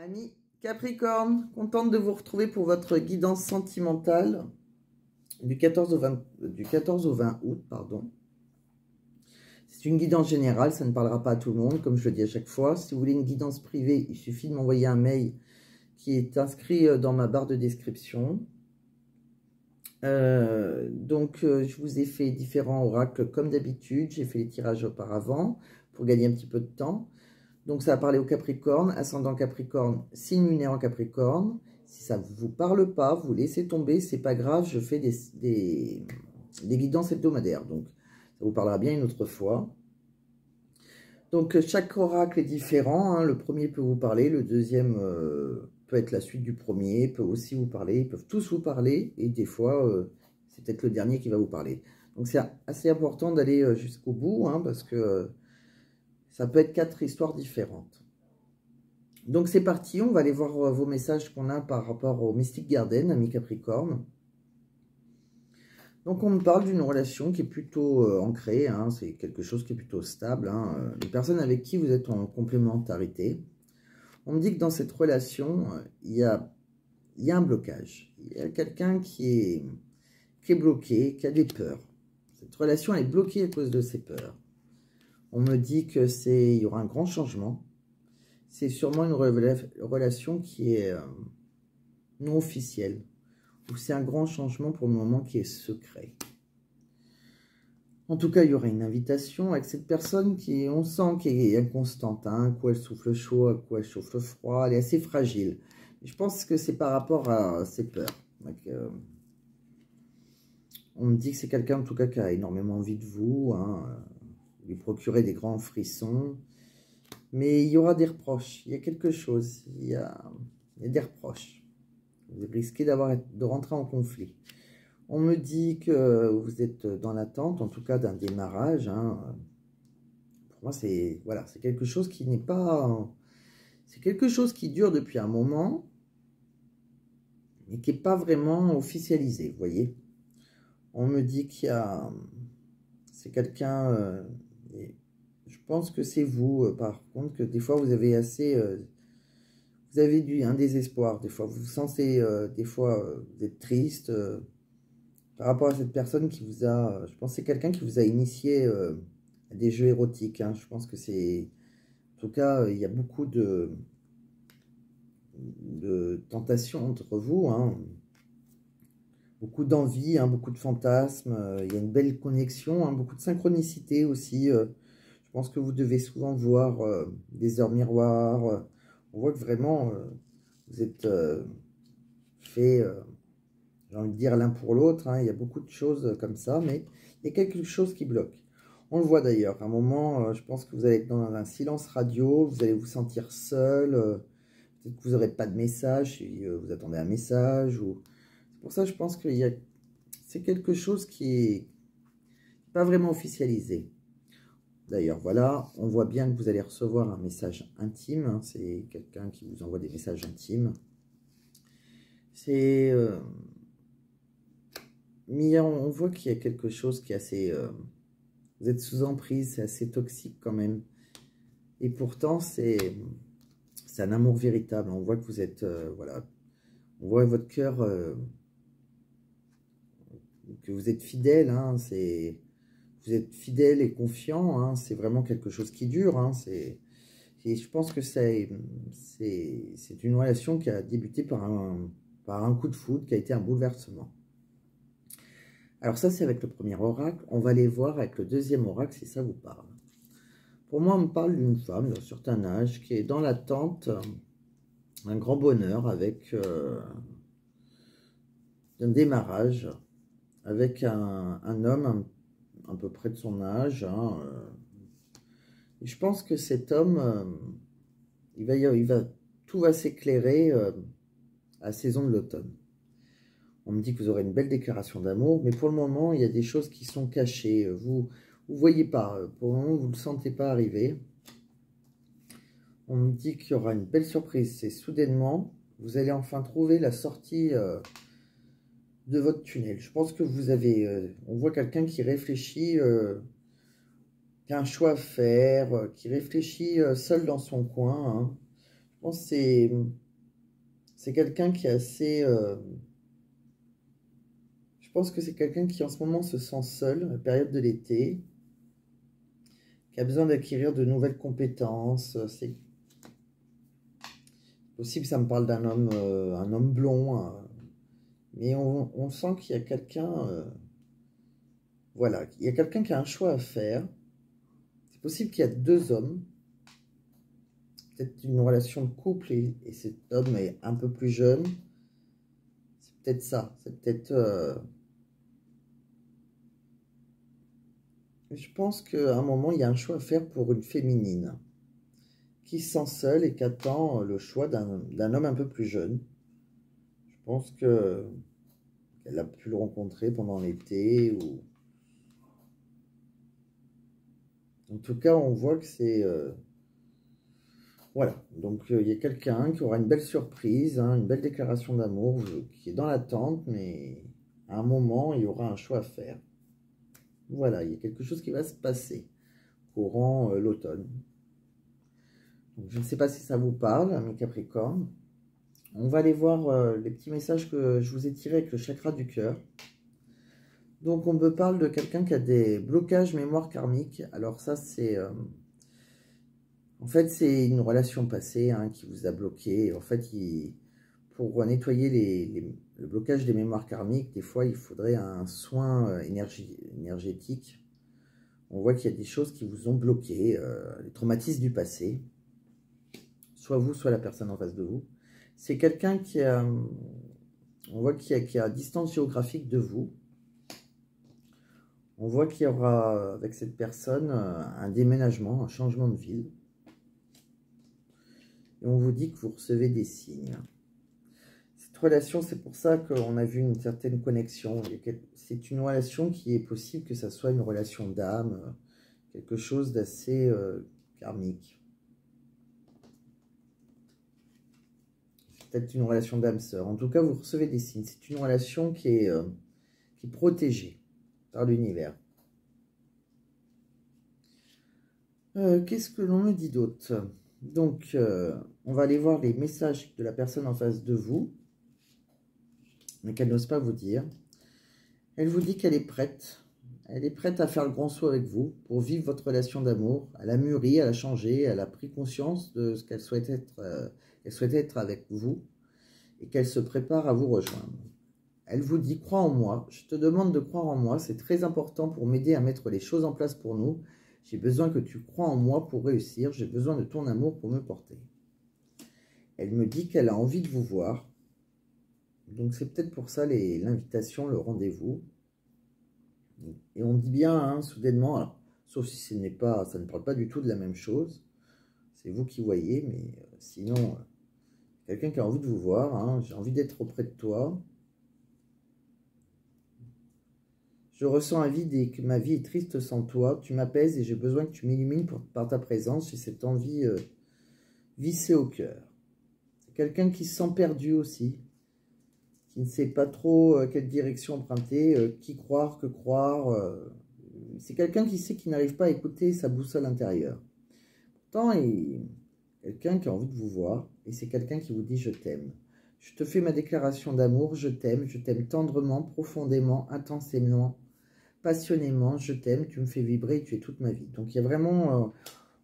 Amis Capricorne, contente de vous retrouver pour votre guidance sentimentale du 14 au 20 août. C'est une guidance générale, ça ne parlera pas à tout le monde, comme je le dis à chaque fois. Si vous voulez une guidance privée, il suffit de m'envoyer un mail qui est inscrit dans ma barre de description. Je vous ai fait différents oracles comme d'habitude. J'ai fait les tirages auparavant pour gagner un petit peu de temps. Donc, ça va parler au Capricorne, ascendant Capricorne, signe lunaire en Capricorne. Si ça ne vous parle pas, vous laissez tomber, c'est pas grave, je fais des guidances hebdomadaires. Donc, ça vous parlera bien une autre fois. Donc, chaque oracle est différent. Le premier peut vous parler, le deuxième peut être la suite du premier, peut aussi vous parler. Ils peuvent tous vous parler, et des fois, c'est peut-être le dernier qui va vous parler. Donc, c'est assez important d'aller jusqu'au bout, parce que ça peut être 4 histoires différentes. Donc c'est parti, on va aller voir vos messages qu'on a par rapport au Mystic Garden, ami Capricorne. Donc on me parle d'une relation qui est plutôt ancrée, c'est quelque chose qui est plutôt stable. Les personnes avec qui vous êtes en complémentarité. On me dit que dans cette relation, il y a un blocage. Il y a quelqu'un qui est bloqué, qui a des peurs. Cette relation elle est bloquée à cause de ses peurs. On me dit que il y aura un grand changement. C'est sûrement une relation qui est non officielle. Ou c'est un grand changement pour le moment qui est secret. En tout cas, il y aura une invitation avec cette personne qui, on sent qu'elle est inconstante. À quoi elle souffle chaud, à quoi elle souffle froid. Elle est assez fragile. Je pense que c'est par rapport à ses peurs. Donc, on me dit que c'est quelqu'un en tout cas qui a énormément envie de vous. Lui procurer des grands frissons. Mais il y aura des reproches. Il y a quelque chose. Il y a des reproches. Vous risquez de rentrer en conflit. On me dit que vous êtes dans l'attente, en tout cas d'un démarrage. Pour moi, c'est quelque chose qui n'est pas... C'est quelque chose qui dure depuis un moment, mais qui n'est pas vraiment officialisé, vous voyez. On me dit qu'il y a... C'est quelqu'un... je pense que c'est vous, par contre, que des fois, vous avez assez... vous avez un désespoir, des fois. Vous vous sentez, des fois, vous êtes triste par rapport à cette personne qui vous a... je pense que c'est quelqu'un qui vous a initié à des jeux érotiques. Je pense que c'est... En tout cas, il y a beaucoup de tentations entre vous. Beaucoup d'envie, beaucoup de fantasmes. Il y a une belle connexion, beaucoup de synchronicité aussi. Je pense que vous devez souvent voir des heures miroirs. On voit que vraiment, vous êtes fait, j'ai envie de dire, l'un pour l'autre. Il y a beaucoup de choses comme ça, mais il y a quelque chose qui bloque. On le voit d'ailleurs. À un moment, je pense que vous allez être dans un silence radio. Vous allez vous sentir seul. Peut-être que vous n'aurez pas de message si vous attendez un message. C'est pour ça que je pense que c'est quelque chose qui n'est pas vraiment officialisé. D'ailleurs, voilà, on voit bien que vous allez recevoir un message intime. C'est quelqu'un qui vous envoie des messages intimes. Mais on voit qu'il y a quelque chose qui est assez... vous êtes sous emprise, c'est assez toxique quand même. Et pourtant, c'est un amour véritable. On voit que vous êtes... voilà. On voit votre cœur... que vous êtes fidèle. Vous êtes fidèle et confiant, c'est vraiment quelque chose qui dure. Et je pense que c'est une relation qui a débuté par un coup de foudre, qui a été un bouleversement. Alors ça, c'est avec le premier oracle. On va aller voir avec le deuxième oracle si ça vous parle. Pour moi, on me parle d'une femme d'un certain âge qui est dans l'attente d'un grand bonheur avec un démarrage, avec un homme à peu près de son âge. Et je pense que cet homme, tout va s'éclairer à la saison de l'automne. On me dit que vous aurez une belle déclaration d'amour, mais pour le moment, il y a des choses qui sont cachées. Vous ne voyez pas, pour le moment, vous ne le sentez pas arriver. On me dit qu'il y aura une belle surprise. C'est soudainement, vous allez enfin trouver la sortie de votre tunnel. Je pense que vous avez... on voit quelqu'un qui réfléchit, qui a un choix à faire, qui réfléchit seul dans son coin. Je pense que c'est quelqu'un qui est assez... je pense que c'est quelqu'un qui en ce moment se sent seul, à la période de l'été, qui a besoin d'acquérir de nouvelles compétences. C'est possible, ça me parle d'un homme, un homme blond, mais on sent qu'il y a quelqu'un... voilà, il y a quelqu'un qui a un choix à faire. C'est possible qu'il y a deux hommes. Peut-être une relation de couple et cet homme est un peu plus jeune. C'est peut-être ça. C'est peut-être... je pense qu'à un moment, il y a un choix à faire pour une féminine qui se sent seule et qui attend le choix d'un homme un peu plus jeune. Je pense qu'elle a pu le rencontrer pendant l'été ou... En tout cas, on voit que c'est... voilà, donc il y a quelqu'un qui aura une belle surprise, hein, une belle déclaration d'amour qui est dans l'attente, mais à un moment, il y aura un choix à faire. Voilà, il y a quelque chose qui va se passer courant l'automne. Donc, je ne sais pas si ça vous parle, mes Capricornes. On va aller voir les petits messages que je vous ai tirés avec le chakra du cœur. Donc, on me parle de quelqu'un qui a des blocages mémoire karmique. Alors ça, c'est... en fait, c'est une relation passée hein, qui vous a bloqué. En fait, pour nettoyer le blocage des mémoires karmiques, des fois, il faudrait un soin énergétique. On voit qu'il y a des choses qui vous ont bloqué, les traumatismes du passé. Soit vous, soit la personne en face de vous. C'est quelqu'un qui a... on voit qui est à distance géographique de vous. On voit qu'il y aura avec cette personne un déménagement, un changement de ville. Et on vous dit que vous recevez des signes. Cette relation, c'est pour ça qu'on a vu une certaine connexion. C'est une relation qui est possible que ça soit une relation d'âme, quelque chose d'assez karmique. C'est peut-être une relation d'âme-sœur. En tout cas, vous recevez des signes. C'est une relation qui est protégée par l'univers. Qu'est-ce que l'on me dit d'autre? Donc, on va aller voir les messages de la personne en face de vous, mais qu'elle n'ose pas vous dire. Elle vous dit qu'elle est prête. Elle est prête à faire le grand saut avec vous pour vivre votre relation d'amour. Elle a mûri, elle a changé, elle a pris conscience de ce qu'elle souhaite être avec vous et qu'elle se prépare à vous rejoindre. Elle vous dit, crois en moi, je te demande de croire en moi, c'est très important pour m'aider à mettre les choses en place pour nous. J'ai besoin que tu crois en moi pour réussir, j'ai besoin de ton amour pour me porter. Elle me dit qu'elle a envie de vous voir. Donc c'est peut-être pour ça l'invitation, le rendez-vous. Et on dit bien, hein, soudainement, alors, sauf si ça ne parle pas du tout de la même chose. C'est vous qui voyez, mais sinon, quelqu'un qui a envie de vous voir, hein, j'ai envie d'être auprès de toi. Je ressens un vide et que ma vie est triste sans toi. Tu m'apaises et j'ai besoin que tu m'illumines par ta présence. J'ai cette envie vissée au cœur. C'est quelqu'un qui se sent perdu aussi, qui ne sait pas trop quelle direction emprunter, qui croire, que croire. C'est quelqu'un qui sait qu'il n'arrive pas à écouter sa boussole intérieure. Pourtant, quelqu'un qui a envie de vous voir, et c'est quelqu'un qui vous dit « je t'aime ». Je te fais ma déclaration d'amour, je t'aime tendrement, profondément, intensément, passionnément, je t'aime, tu me fais vibrer, tu es toute ma vie. Donc il y a vraiment,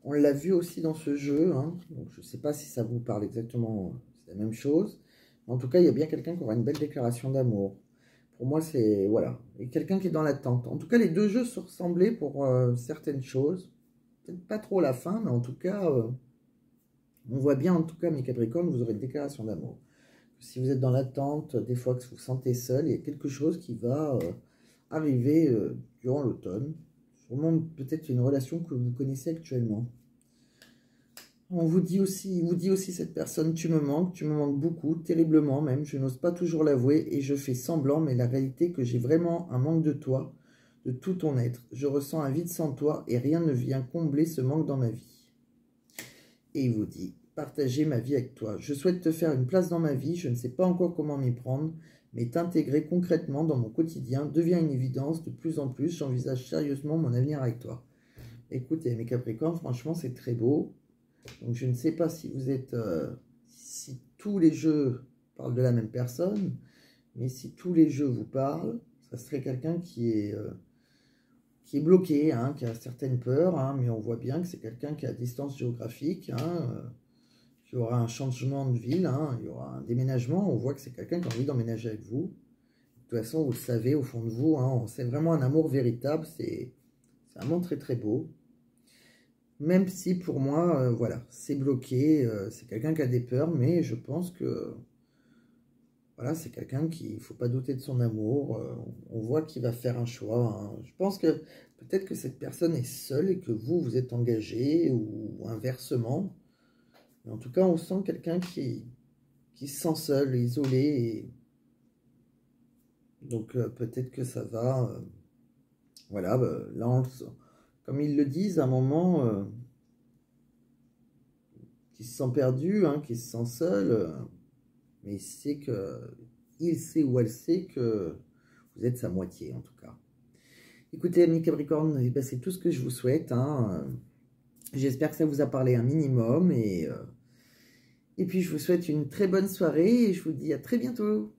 on l'a vu aussi dans ce jeu, hein, donc je ne sais pas si ça vous parle exactement, c'est la même chose. En tout cas, il y a bien quelqu'un qui aura une belle déclaration d'amour. Pour moi, c'est, voilà, et quelqu'un qui est dans l'attente. En tout cas, les deux jeux se ressemblaient pour certaines choses. Peut-être pas trop la fin, mais en tout cas, on voit bien, en tout cas, mes Capricornes, vous aurez une déclaration d'amour. Si vous êtes dans l'attente, des fois que vous vous sentez seul, il y a quelque chose qui va arriver durant l'automne. Sûrement peut-être une relation que vous connaissez actuellement. On vous dit aussi, il vous dit aussi cette personne, tu me manques beaucoup, terriblement même, je n'ose pas toujours l'avouer et je fais semblant, mais la réalité est que j'ai vraiment un manque de toi, de tout ton être. Je ressens un vide sans toi et rien ne vient combler ce manque dans ma vie. Et il vous dit, partager ma vie avec toi. Je souhaite te faire une place dans ma vie, je ne sais pas encore comment m'y prendre, mais t'intégrer concrètement dans mon quotidien devient une évidence de plus en plus. J'envisage sérieusement mon avenir avec toi. Écoutez, mes Capricornes, franchement, c'est très beau. Donc, je ne sais pas si vous êtes si tous les jeux parlent de la même personne, mais si tous les jeux vous parlent, ça serait quelqu'un qui est bloqué, hein, qui a certaines peurs, hein, mais on voit bien que c'est quelqu'un qui est à distance géographique, hein, il y aura un changement de ville, hein, il y aura un déménagement, on voit que c'est quelqu'un qui a envie d'emménager avec vous. De toute façon, vous le savez au fond de vous, hein, c'est vraiment un amour véritable, c'est un amour très très beau. Même si pour moi, voilà, c'est bloqué, c'est quelqu'un qui a des peurs, mais je pense que voilà, c'est quelqu'un qui, il ne faut pas douter de son amour, on voit qu'il va faire un choix. Hein. Je pense que peut-être que cette personne est seule et que vous, vous êtes engagé, ou inversement. Mais en tout cas, on sent quelqu'un qui se sent seul, isolé. Donc peut-être que ça va... voilà, là, comme ils le disent, à un moment, qui se sent perdu, hein, qui se sent seul, mais il sait ou elle sait que vous êtes sa moitié, en tout cas. Écoutez, amis Capricorne, c'est tout ce que je vous souhaite. Hein. J'espère que ça vous a parlé un minimum. Et puis, je vous souhaite une très bonne soirée et je vous dis à très bientôt.